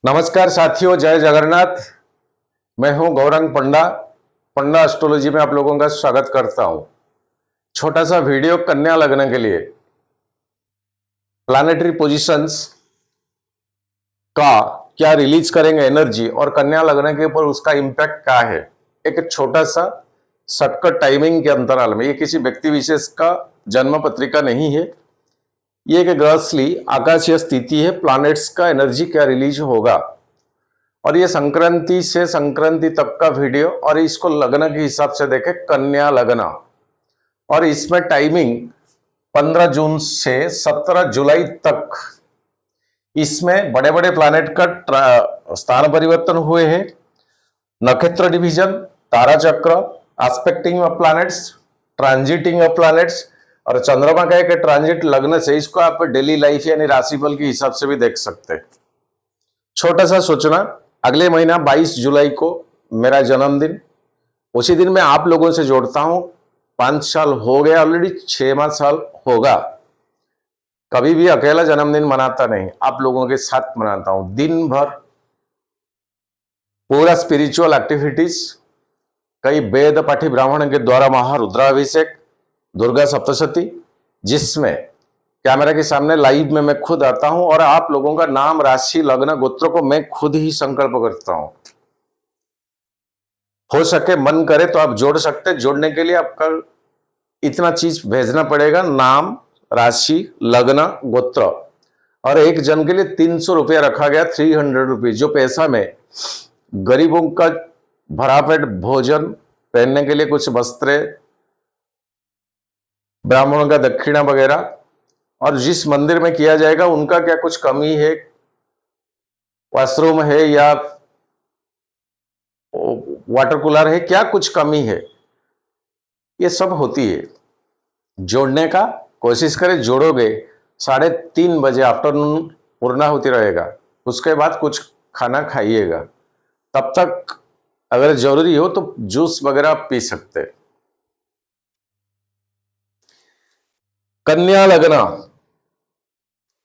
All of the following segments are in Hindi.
नमस्कार साथियों, जय जगन्नाथ। मैं हूं गौरंग पंडा। पंडा एस्ट्रोलॉजी में आप लोगों का स्वागत करता हूं। छोटा सा वीडियो कन्या लग्न के लिए प्लैनेटरी पोजीशंस का क्या रिलीज करेंगे एनर्जी और कन्या लग्न के ऊपर उसका इंपैक्ट क्या है। एक छोटा सा शॉर्टकट टाइमिंग के अंतराल में, ये किसी व्यक्ति विशेष का जन्म पत्रिका नहीं है, ये एक ग्रहस्थली आकाशीय स्थिति है। प्लैनेट्स का एनर्जी क्या रिलीज होगा और ये संक्रांति से संक्रांति तक का वीडियो, और इसको लग्न के हिसाब से देखें, कन्या लग्न। और इसमें टाइमिंग 15 जून से 17 जुलाई तक इसमें बड़े बड़े प्लैनेट का स्थान परिवर्तन हुए हैं, नक्षत्र डिवीजन, तारा चक्र, expecting of planets, transiting of planets, और चंद्रमा का एक ट्रांजिट लग्न से इसको आप डेली लाइफ यानी राशिफल के हिसाब से भी देख सकते हैं। छोटा सा सोचना, अगले महीना 22 जुलाई को मेरा जन्मदिन, उसी दिन मैं आप लोगों से जोड़ता हूं। 5 साल हो गया ऑलरेडी, 6वां साल होगा। कभी भी अकेला जन्मदिन मनाता नहीं, आप लोगों के साथ मनाता हूं। दिन भर पूरा स्पिरिचुअल एक्टिविटीज, कई वेद पाठी ब्राह्मण के द्वारा महारुद्राभिषेक, दुर्गा सप्तशती, जिसमें कैमरा के सामने लाइव में मैं खुद आता हूं और आप लोगों का नाम, राशि, लग्न, गोत्र को मैं खुद ही संकल्प करता हूं। हो सके, मन करे तो आप जोड़ सकते हैं। जोड़ने के लिए आपका इतना चीज भेजना पड़ेगा: नाम, राशि, लग्न, गोत्र। और एक जन के लिए 300 रुपया रखा गया, 300 रुपीज, जो पैसा में गरीबों का भरा पेट भोजन, पहनने के लिए कुछ वस्त्र, ब्राह्मणों का दक्षिणा वगैरह, और जिस मंदिर में किया जाएगा उनका क्या कुछ कमी है, वॉशरूम है या वाटर कूलर है, क्या कुछ कमी है, ये सब होती है। जोड़ने का कोशिश करें, जोड़ोगे 3:30 बजे आफ्टरनून पूर्णाहुति रहेगा, उसके बाद कुछ खाना खाइएगा। तब तक अगर जरूरी हो तो जूस वगैरह पी सकते। कन्या लग्न,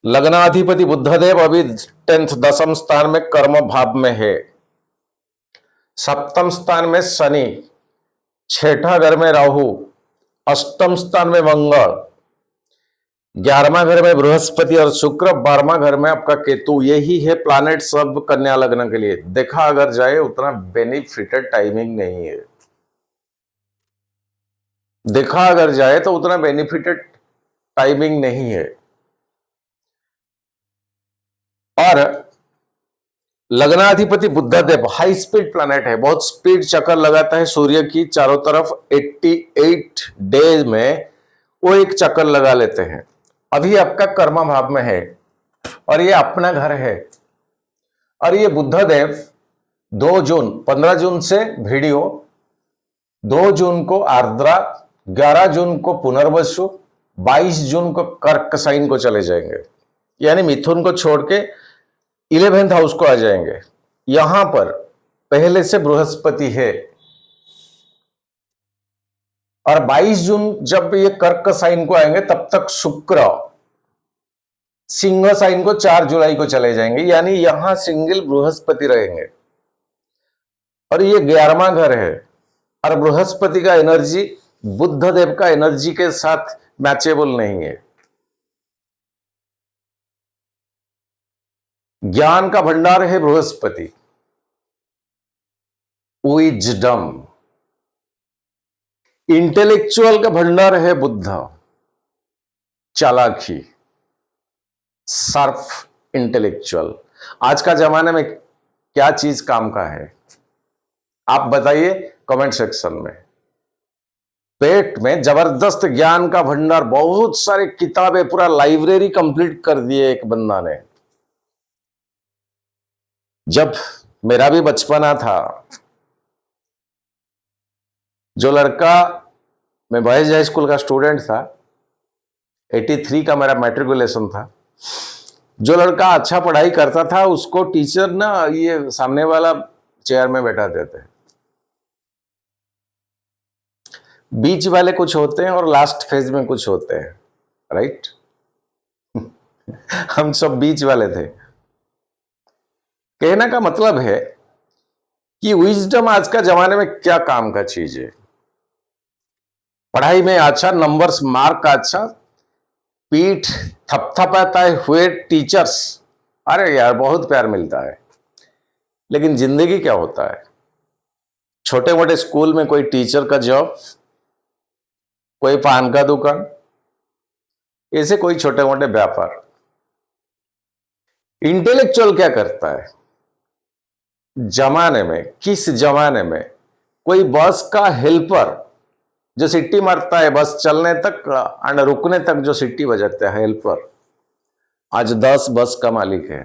लग्नाधिपति बुद्धदेव अभी 10th 10th स्थान में कर्म भाव में है, 7th स्थान में शनि, 6ठा घर में राहु, 8th स्थान में मंगल, 11वां घर में बृहस्पति और शुक्र, 12वां घर में आपका केतु। यही है प्लैनेट सब कन्या लग्न के लिए। देखा अगर जाए उतना बेनिफिटेड टाइमिंग नहीं है, देखा अगर जाए तो उतना बेनिफिटेड टाइमिंग नहीं है। और लग्नाधिपति बुद्धदेव हाई स्पीड प्लैनेट है, बहुत स्पीड चक्कर लगाता है सूर्य की चारों तरफ। 88 डेज में वो एक चक्कर लगा लेते हैं। अभी आपका कर्मा भाव में है और ये अपना घर है। और ये बुद्धदेव 2 जून, 15 जून से वीडियो, 2 जून को आर्द्रा, 11 जून को पुनर्वसु, 22 जून को कर्क साइन को चले जाएंगे, यानी मिथुन को छोड़ के 11th हाउस को आ जाएंगे। यहां पर पहले से बृहस्पति है। और 22 जून जब ये कर्क साइन को आएंगे तब तक शुक्र सिंह साइन को 4 जुलाई को चले जाएंगे, यानी यहां सिंगल बृहस्पति रहेंगे। और ये 11वां घर है और बृहस्पति का एनर्जी बुद्धदेव का एनर्जी के साथ मैचेबल नहीं है। ज्ञान का भंडार है बृहस्पति, विजडम, इंटेलेक्चुअल का भंडार है बुद्ध, चालाकी, शार्प इंटेलेक्चुअल। आज का जमाने में क्या चीज काम का है आप बताइए कमेंट सेक्शन में। पेट में जबरदस्त ज्ञान का भंडार, बहुत सारी किताबें, पूरा लाइब्रेरी कंप्लीट कर दिए एक बंदा ने। जब मेरा भी बचपना था, जो लड़का, मैं बॉयज हाई स्कूल का स्टूडेंट था, 83 का मेरा मैट्रिकुलेशन था, जो लड़का अच्छा पढ़ाई करता था उसको टीचर ना ये सामने वाला चेयर में बैठा देते हैं। बीच वाले कुछ होते हैं और लास्ट फेज में कुछ होते हैं, राइट। हम सब बीच वाले थे। कहने का मतलब है कि विजडम आज का जमाने में क्या काम का चीज है। पढ़ाई में अच्छा, नंबर्स मार्क अच्छा, पीठ थपथपाते हुए टीचर्स, अरे यार बहुत प्यार मिलता है। लेकिन जिंदगी क्या होता है? छोटे मोटे स्कूल में कोई टीचर का जॉब, कोई पान का दुकान, ऐसे कोई छोटे मोटे व्यापार। इंटेलेक्चुअल क्या करता है जमाने में? किस जमाने में कोई बस का हेल्पर जो सिट्टी मारता है बस चलने तक और रुकने तक, जो सिट्टी बजाता है हेल्पर, आज 10 बस का मालिक है।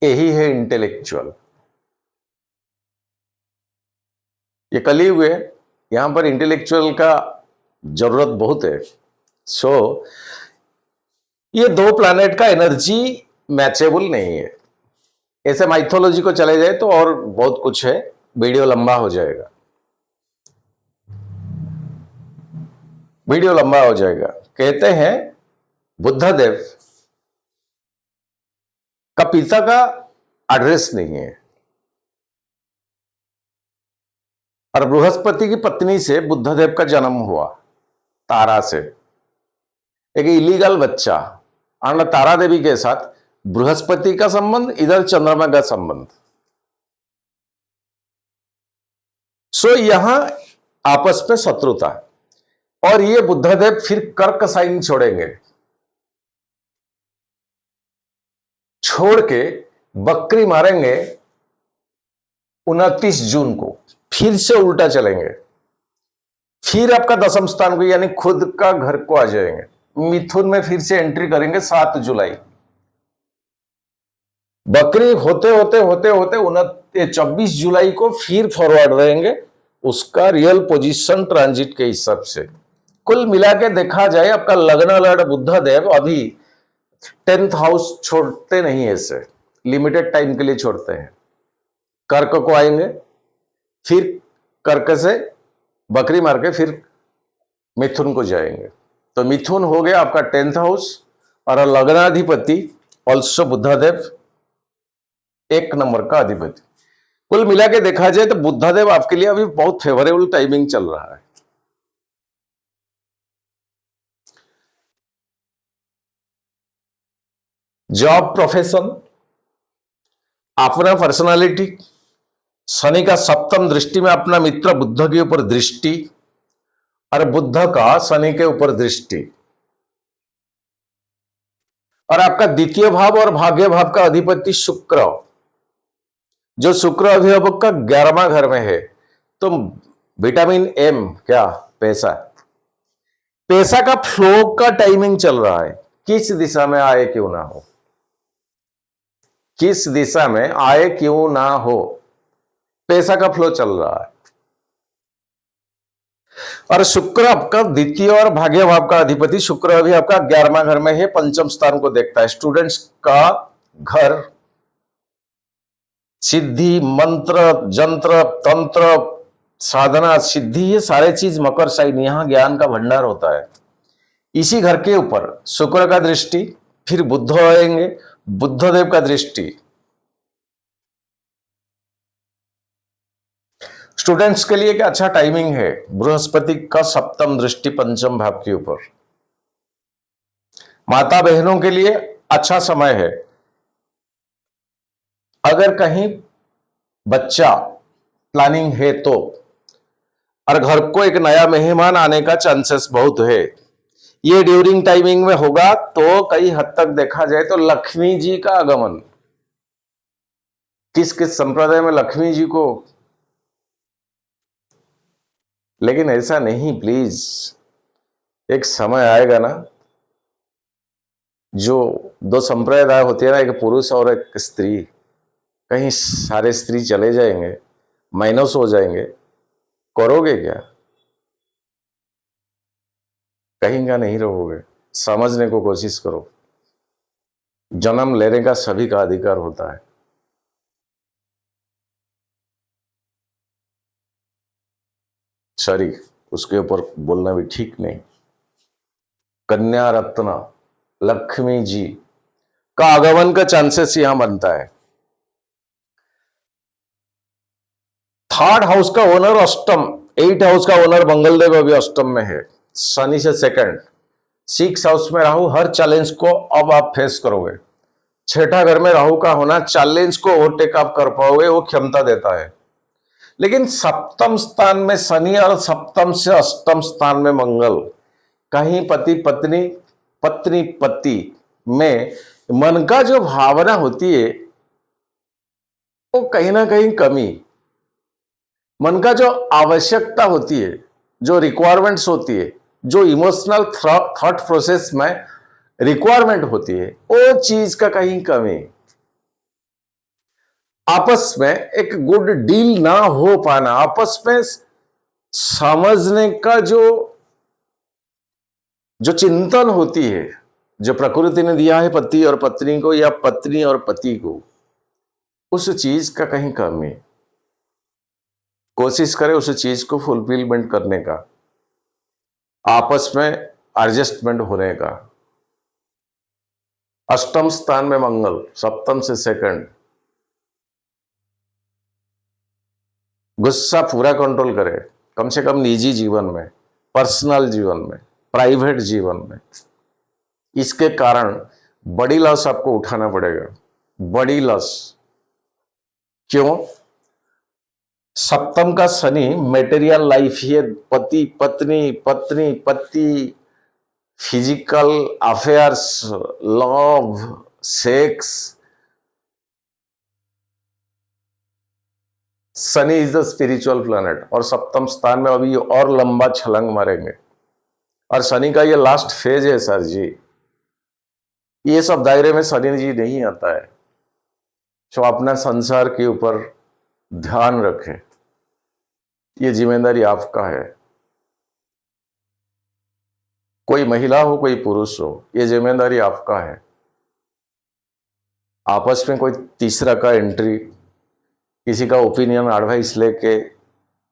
यही है इंटेलेक्चुअल। ये कलयुग है, यहां पर इंटेलेक्चुअल का जरूरत बहुत है। सो ये दो प्लैनेट का एनर्जी मैचेबल नहीं है। ऐसे माइथोलॉजी को चले जाए तो और बहुत कुछ है, वीडियो लंबा हो जाएगा, वीडियो लंबा हो जाएगा। कहते हैं बुद्धदेव का पिता का एड्रेस नहीं है, और बृहस्पति की पत्नी से बुद्धदेव का जन्म हुआ, तारा से। एक इलीगल बच्चा, और तारा देवी के साथ बृहस्पति का संबंध, इधर चंद्रमा का संबंध। सो यहां आपस में शत्रुता, और ये बुद्धदेव फिर कर्क साइन छोड़ेंगे, छोड़ के बकरी मारेंगे 29 जून को, फिर से उल्टा चलेंगे, फिर आपका दशम स्थान को यानी खुद का घर को आ जाएंगे। मिथुन में फिर से एंट्री करेंगे 7 जुलाई। बकरी होते होते होते होते 24 जुलाई को फिर फॉरवर्ड रहेंगे उसका रियल पोजीशन ट्रांजिट के हिसाब से। कुल मिला के देखा जाए आपका लग्न लड़ बुद्धदेव अभी 10th हाउस छोड़ते नहीं, ऐसे लिमिटेड टाइम के लिए छोड़ते हैं। कर्क को आएंगे, फिर कर्क से बकरी मार के फिर मिथुन को जाएंगे। तो मिथुन हो गया आपका 10th हाउस, और लग्नाधिपति ऑल्सो बुद्धदेव 1 नंबर का अधिपति। कुल मिला के देखा जाए तो बुद्धदेव आपके लिए अभी बहुत फेवरेबल टाइमिंग चल रहा है। जॉब, प्रोफेशन, अपना पर्सनालिटी, शनि का सप्तम दृष्टि में अपना मित्र बुद्ध के ऊपर दृष्टि, और बुद्ध का शनि के ऊपर दृष्टि, और आपका द्वितीय भाव और भाग्य भाव का अधिपति शुक्र, जो शुक्र अभिभावक का 11वां घर में है। तो विटामिन एम क्या, पैसा, पैसा का फ्लो का टाइमिंग चल रहा है। किस दिशा में आए क्यों ना हो, किस दिशा में आए क्यों ना हो, पैसा का फ्लो चल रहा है। और शुक्र आपका द्वितीय और भाग्य भाव का अधिपति, शुक्र अभी आपका 11वां घर में है, पंचम स्थान को देखता है। स्टूडेंट्स का घर, सिद्धि, मंत्र, जंत्र, तंत्र, साधना, सिद्धि, ये सारे चीज मकर साइन, यहां ज्ञान का भंडार होता है। इसी घर के ऊपर शुक्र का दृष्टि, फिर बुद्ध आएंगे, बुद्धदेव का दृष्टि। स्टूडेंट्स के लिए क्या अच्छा टाइमिंग है, बृहस्पति का सप्तम दृष्टि पंचम भाव के ऊपर। माता बहनों के लिए अच्छा समय है। अगर कहीं बच्चा प्लानिंग है तो, और घर को एक नया मेहमान आने का चांसेस बहुत है, ये ड्यूरिंग टाइमिंग में होगा। तो कई हद तक देखा जाए तो लक्ष्मी जी का आगमन, किस किस संप्रदाय में लक्ष्मी जी को, लेकिन ऐसा नहीं प्लीज। एक समय आएगा ना, जो 2 संप्रदाय होते हैं ना, एक पुरुष और एक स्त्री, कहीं सारे स्त्री चले जाएंगे, माइनस हो जाएंगे, करोगे क्या? कहीं का नहीं रहोगे। समझने को कोशिश करो, जन्म लेने का सभी का अधिकार होता है। सॉरी, उसके ऊपर बोलना भी ठीक नहीं। कन्या रत्न लक्ष्मी जी का आगमन का चांसेस यहां बनता है। थर्ड हाउस का ओनर अष्टम, 8 हाउस का ओनर मंगलदेव अभी अष्टम में है, शनि से सेकंड। 6 हाउस में राहु, हर चैलेंज को अब आप फेस करोगे। छठा घर में राहु का होना, चैलेंज को ओवरटेक आप कर पाओगे, वो क्षमता देता है। लेकिन सप्तम स्थान में शनि और सप्तम से अष्टम स्थान में मंगल, कहीं पति पत्नी, पत्नी पति में मन का जो भावना होती है वो कहीं ना कहीं कमी, मन का जो आवश्यकता होती है, जो रिक्वायरमेंट्स होती है, जो इमोशनल थॉट प्रोसेस में रिक्वायरमेंट होती है, वो चीज का कहीं कमी, आपस में एक गुड डील ना हो पाना, आपस में समझने का जो जो चिंतन होती है, जो प्रकृति ने दिया है पति और पत्नी को या पत्नी और पति को, उस चीज का कहीं कमी। कोशिश करें उस चीज को फुलफिलमेंट करने का, आपस में एडजस्टमेंट होने का। अष्टम स्थान में मंगल, सप्तम से सेकंड। गुस्सा पूरा कंट्रोल करें, कम से कम निजी जीवन में, पर्सनल जीवन में, प्राइवेट जीवन में। इसके कारण बड़ी लॉस आपको उठाना पड़ेगा, बड़ी लॉस। क्यों? सप्तम का शनि मेटेरियल लाइफ ही है, पति पत्नी, पत्नी पति, physical affairs, love, sex. Shani is the spiritual planet और सप्तम स्थान में अभी और लंबा छलांग मारेंगे। और शनि का ये लास्ट फेज है सर जी, ये सब दायरे में शनि जी नहीं आता है। तो अपना संसार के ऊपर ध्यान रखें, ये जिम्मेदारी आपका है। कोई महिला हो कोई पुरुष हो, ये जिम्मेदारी आपका है। आपस में कोई तीसरा का एंट्री, किसी का ओपिनियन एडवाइस लेके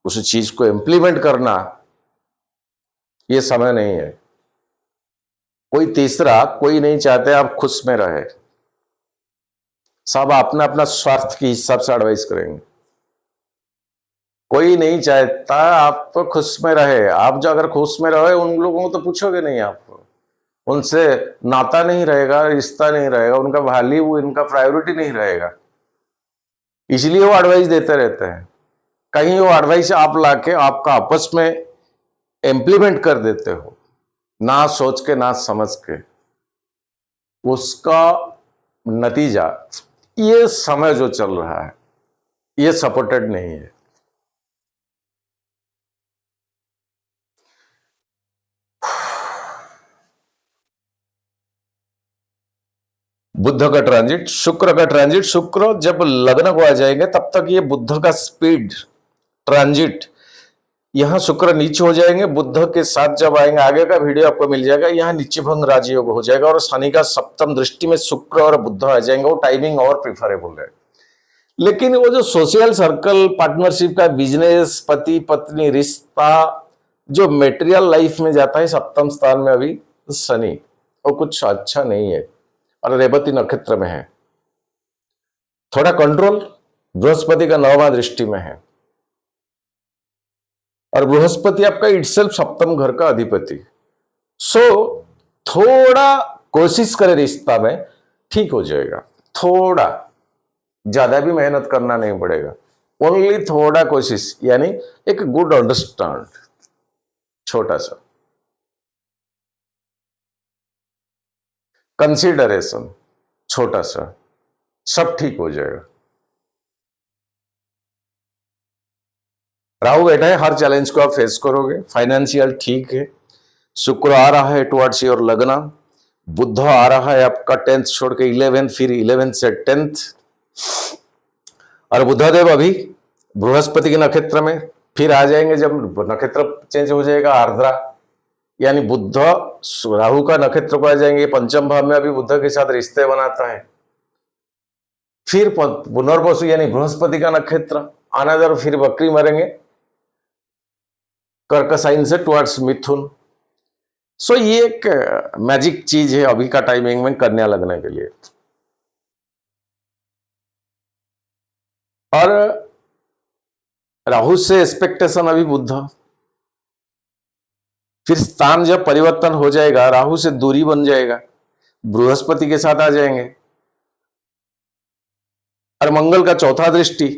उस चीज को इम्प्लीमेंट करना, ये समय नहीं है। कोई तीसरा कोई नहीं चाहते आप खुश में रहे, सब अपना अपना स्वार्थ के हिसाब से एडवाइस करेंगे। कोई नहीं चाहता आप तो खुश में रहे। आप जो अगर खुश में रहे, उन लोगों को तो पूछोगे नहीं, आप उनसे नाता नहीं रहेगा, रिश्ता नहीं रहेगा, उनका वैल्यू, उनका प्रायोरिटी नहीं रहेगा, इसलिए वो एडवाइस देते रहते हैं। कहीं वो एडवाइस आप लाके आपका आपस में इम्प्लीमेंट कर देते हो, ना सोच के ना समझ के, उसका नतीजा ये समय जो चल रहा है ये सपोर्टेड नहीं है। बुध का ट्रांजिट, शुक्र का ट्रांजिट, शुक्र जब लग्न को आ जाएंगे तब तक ये बुध का स्पीड ट्रांजिट, यहां शुक्र नीचे हो जाएंगे। बुध के साथ जब आएंगे, आगे का वीडियो आपको मिल जाएगा, यहां नीचे भंग राजयोग हो जाएगा और शनि का सप्तम दृष्टि में शुक्र और बुध आ जाएंगे। वो टाइमिंग और प्रिफरेबल है। लेकिन वो जो सोशल सर्कल, पार्टनरशिप का बिजनेस, पति पत्नी रिश्ता, जो मेटेरियल लाइफ में जाता है सप्तम स्थान में अभी शनि, वो कुछ अच्छा नहीं है और रेवती नक्षत्र में है। थोड़ा कंट्रोल बृहस्पति का 9वां दृष्टि में है और बृहस्पति आपका इटसेल्फ सप्तम घर का अधिपति। सो थोड़ा कोशिश करें, रिश्ता में ठीक हो जाएगा। थोड़ा, ज्यादा भी मेहनत करना नहीं पड़ेगा, ओनली थोड़ा कोशिश, यानी एक गुड अंडरस्टैंड, छोटा सा कंसीडरेशन, छोटा सा, सब ठीक हो जाएगा। राहु बैठा है, हर चैलेंज को आप फेस करोगे। फाइनेंशियल ठीक है। शुक्र आ रहा है टुवर्ड्स योर लगना। बुध आ रहा है आपका 10th छोड़ के 11th, फिर 11th से 10th। और बुधदेव अभी बृहस्पति के नक्षत्र में फिर आ जाएंगे। जब नक्षत्र चेंज हो जाएगा आर्द्रा, यानी बुध राहु का नक्षत्र को आ जाएंगे। पंचम भाव में अभी बुध के साथ रिश्ते बनाता है। फिर पुनर्वसु यानी बृहस्पति का नक्षत्र आना, फिर बकरी मरेंगे कर्क साइन से टुवर्ड्स मिथुन। सो ये एक मैजिक चीज है अभी का टाइमिंग में कन्या लगने के लिए। और राहु से एक्सपेक्टेशन अभी बुध, फिर स्थान जब परिवर्तन हो जाएगा राहु से दूरी बन जाएगा, बृहस्पति के साथ आ जाएंगे, और मंगल का चौथा दृष्टि।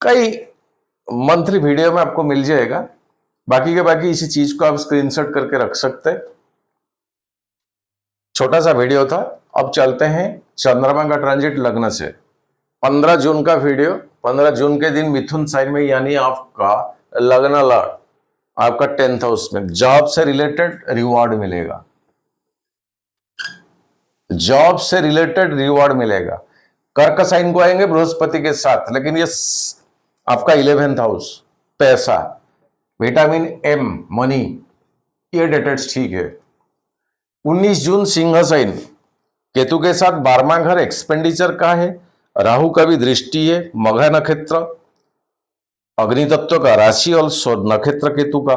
कई मंथली वीडियो में आपको मिल जाएगा, बाकी के बाकी इसी चीज को आप स्क्रीनशॉट करके रख सकते हैं। छोटा सा वीडियो था। अब चलते हैं चंद्रमा का ट्रांजिट लग्न से। 15 जून का वीडियो, 15 जून के दिन मिथुन साइन में, यानी आपका लग्न लॉर्ड आपका 10th हाउस में, जॉब से रिलेटेड रिवॉर्ड मिलेगा, जॉब से रिलेटेड रिवॉर्ड मिलेगा। कर्क साइन को आएंगे बृहस्पति के साथ, लेकिन ये आपका 11th हाउस, पैसा, विटामिन एम, मनी, ये डेटेड्स ठीक है। 19 जून सिंह साइन, केतु के साथ 12वां घर एक्सपेंडिचर का है, राहु का भी दृष्टि है, मघा नक्षत्र, अग्नि तत्व का राशि और नक्षत्र केतु का।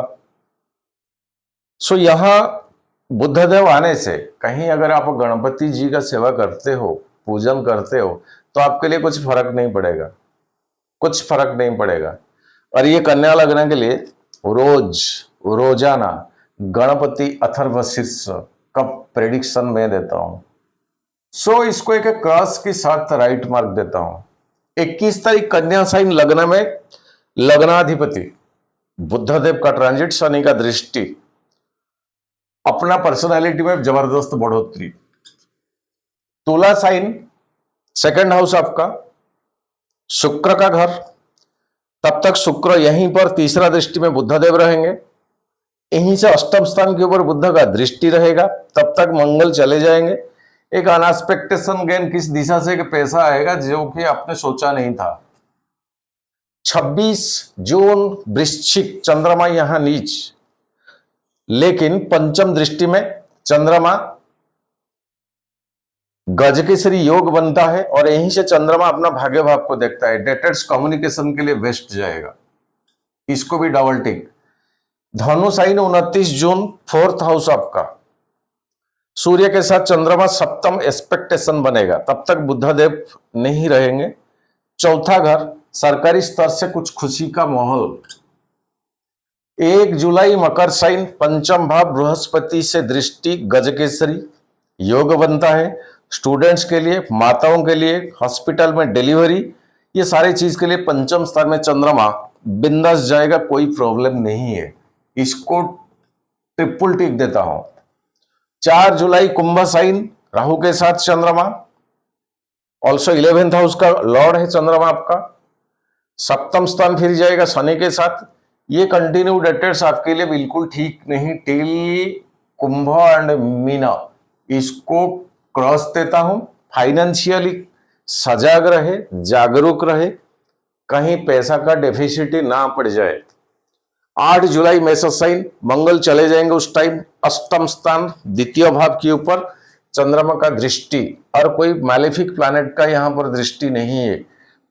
सो यहां बुद्धदेव आने से कहीं अगर आप गणपति जी का सेवा करते हो, पूजन करते हो, तो आपके लिए कुछ फर्क नहीं पड़ेगा, कुछ फर्क नहीं पड़ेगा। और ये कन्या लग्न के लिए रोजाना गणपति अथर्वशीर्ष का प्रेडिक्शन मैं देता हूं। सो इसको एक क्रॉस के साथ राइट मार्क देता हूं। 21 तारीख कन्या साइन लग्न में लग्नाधिपति बुद्धदेव का ट्रांजिट, शनि का दृष्टि, अपना पर्सनालिटी में जबरदस्त बढ़ोतरी। तुला साइन, 2nd हाउस आपका, शुक्र का घर, तब तक शुक्र यहीं पर तीसरा दृष्टि में बुद्धदेव रहेंगे, यहीं से अष्टम स्थान के ऊपर बुद्ध का दृष्टि रहेगा, तब तक मंगल चले जाएंगे। एक अनएक्सपेक्टेशन गेन किस दिशा से पैसा आएगा जो कि आपने सोचा नहीं था। 26 जून वृश्चिक, चंद्रमा यहां नीच, लेकिन पंचम दृष्टि में चंद्रमा गजकेसरी योग बनता है, और यहीं से चंद्रमा अपना भाग्य भाव को देखता है। डेटेड्स कम्युनिकेशन के लिए बेस्ट जाएगा, इसको भी डबल टिक। धनु साइन 29 जून, 4th हाउस आपका, सूर्य के साथ चंद्रमा सप्तम एक्सपेक्टेशन बनेगा, तब तक बुद्धदेव नहीं रहेंगे। 4था घर, सरकारी स्तर से कुछ खुशी का माहौल। 1 जुलाई मकर साइन, पंचम भाव, बृहस्पति से दृष्टि, गजकेसरी योग बनता है। स्टूडेंट्स के लिए, माताओं के लिए, हॉस्पिटल में डिलीवरी, ये सारी चीज के लिए पंचम स्थान में चंद्रमा बिंदास जाएगा, कोई प्रॉब्लम नहीं है, इसको ट्रिपल टिक देता हूं। 4 जुलाई कुंभ साइन, राहु के साथ चंद्रमा, ऑल्सो 11th हाउस का लॉर्ड है चंद्रमा आपका, सप्तम स्थान फिर जाएगा शनि के साथ। ये कंटिन्यू डेटेड्स आपके लिए बिल्कुल ठीक नहीं, टिल कुंभ एंड मीना, इसको क्रॉस देता हूं। फाइनेंशियली सजग रहे, जागरूक रहे, कहीं पैसा का डेफिसिट ना पड़ जाए। 8 जुलाई मेष साइन, मंगल चले जाएंगे उस टाइम अष्टम स्थान, द्वितीय भाव के ऊपर, चंद्रमा का दृष्टि, और कोई मैलेफिक प्लैनेट का यहां पर दृष्टि नहीं है,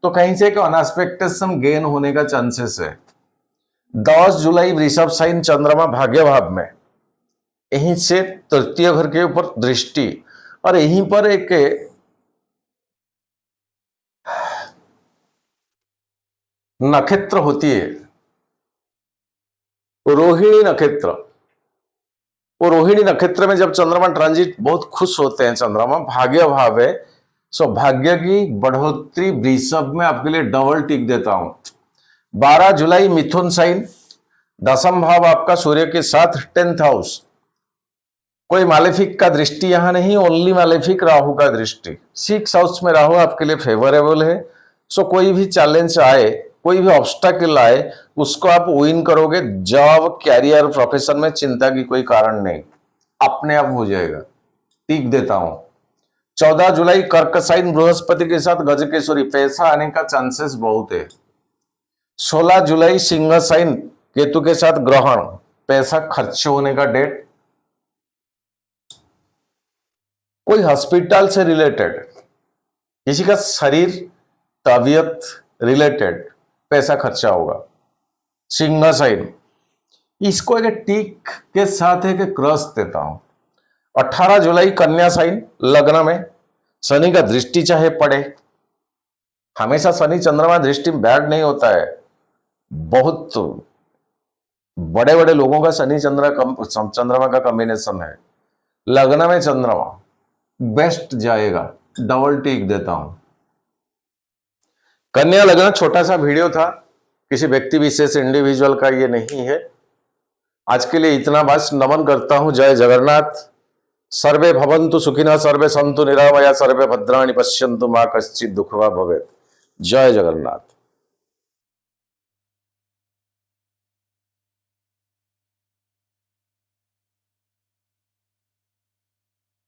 तो कहीं से एक अनएक्सपेक्टेशन गेन होने का चांसेस है। 10 जुलाई वृषभ साइन, चंद्रमा भाग्य भाव में, यहीं से तृतीय घर के ऊपर दृष्टि, और यहीं पर एक नक्षत्र होती है रोहिणी नक्षत्र। वो रोहिणी नक्षत्र में जब चंद्रमा ट्रांजिट, बहुत खुश होते हैं, चंद्रमा भाग्य भाव है, सो भाग्य की बढ़ोतरी वृषभ में आपके लिए डबल टिक देता हूं। 12 जुलाई मिथुन साइन, 10th भाव आपका सूर्य के साथ 10th हाउस, कोई मालेफिक का दृष्टि यहां नहीं, ओनली मालेफिक राहु का दृष्टि। 6th हाउस में राहु आपके लिए फेवरेबल है, सो कोई भी चैलेंज आए, कोई भी ऑब्स्टेकल आए, उसको आप विन करोगे। जॉब, कैरियर, प्रोफेशन में चिंता की कोई कारण नहीं, अपने आप हो जाएगा, टिक देता हूं। 14 जुलाई कर्क साइन, बृहस्पति के साथ गजकेसरी, पैसा आने का चांसेस बहुत है। 16 जुलाई सिंह साइन, केतु के साथ ग्रहण, पैसा खर्च होने का डेट। कोई हॉस्पिटल से रिलेटेड, किसी का शरीर, तबीयत रिलेटेड पैसा खर्चा होगा। सिंह साइन, इसको एक टिक के साथ एक क्रॉस देता हूं। 18 जुलाई कन्या साइन, लग्न में, शनि का दृष्टि चाहे पड़े, हमेशा शनि चंद्रमा दृष्टि बैड नहीं होता है, बहुत बड़े बड़े लोगों का शनि चंद्रमा का कॉम्बिनेशन है। लग्न में चंद्रमा बेस्ट जाएगा, डबल टिक देता हूं। कन्या लग्न छोटा सा वीडियो था, किसी व्यक्ति विशेष इंडिविजुअल का ये नहीं है। आज के लिए इतना, बस नमन करता हूं। जय जगन्नाथ। सर्वे भवन्तु सुखिनः, सर्वे सन्तु निरामया, सर्वे भद्राणि पश्यन्तु मा कश्चित् दुःखभाग् भवेत्। जय जगन्नाथ।